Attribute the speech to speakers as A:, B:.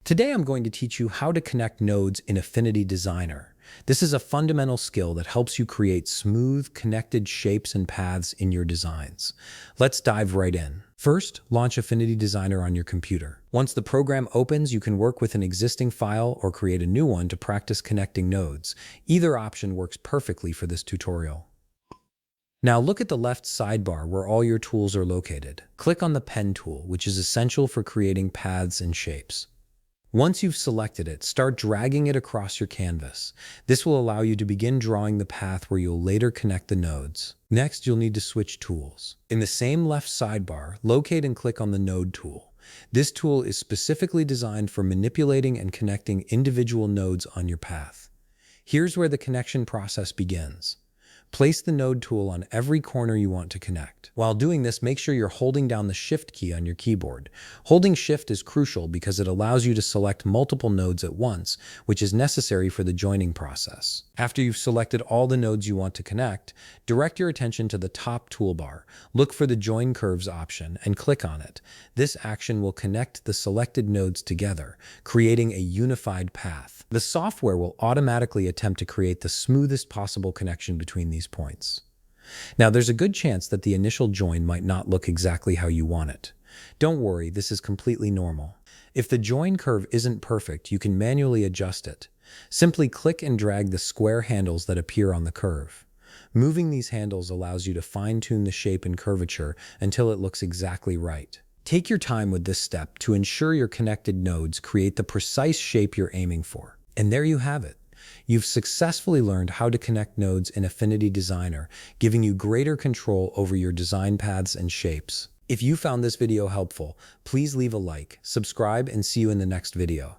A: Today I'm going to teach you how to connect nodes in Affinity Designer. This is a fundamental skill that helps you create smooth, connected shapes and paths in your designs. Let's dive right in. First, launch Affinity Designer on your computer. Once the program opens, you can work with an existing file or create a new one to practice connecting nodes. Either option works perfectly for this tutorial. Now look at the left sidebar where all your tools are located. Click on the pen tool, which is essential for creating paths and shapes. Once you've selected it, start dragging it across your canvas. This will allow you to begin drawing the path where you'll later connect the nodes. Next, you'll need to switch tools. In the same left sidebar, locate and click on the Node tool. This tool is specifically designed for manipulating and connecting individual nodes on your path. Here's where the connection process begins. Place the Node tool on every corner you want to connect. While doing this, make sure you're holding down the Shift key on your keyboard. Holding Shift is crucial because it allows you to select multiple nodes at once, which is necessary for the joining process. After you've selected all the nodes you want to connect, direct your attention to the top toolbar. Look for the Join Curves option and click on it. This action will connect the selected nodes together, creating a unified path. The software will automatically attempt to create the smoothest possible connection between these points. Now, there's a good chance that the initial join might not look exactly how you want it. Don't worry, this is completely normal. If the join curve isn't perfect, you can manually adjust it. Simply click and drag the square handles that appear on the curve. Moving these handles allows you to fine-tune the shape and curvature until it looks exactly right. Take your time with this step to ensure your connected nodes create the precise shape you're aiming for. And there you have it. You've successfully learned how to connect nodes in Affinity Designer, giving you greater control over your design paths and shapes. If you found this video helpful, please leave a like, subscribe, and see you in the next video.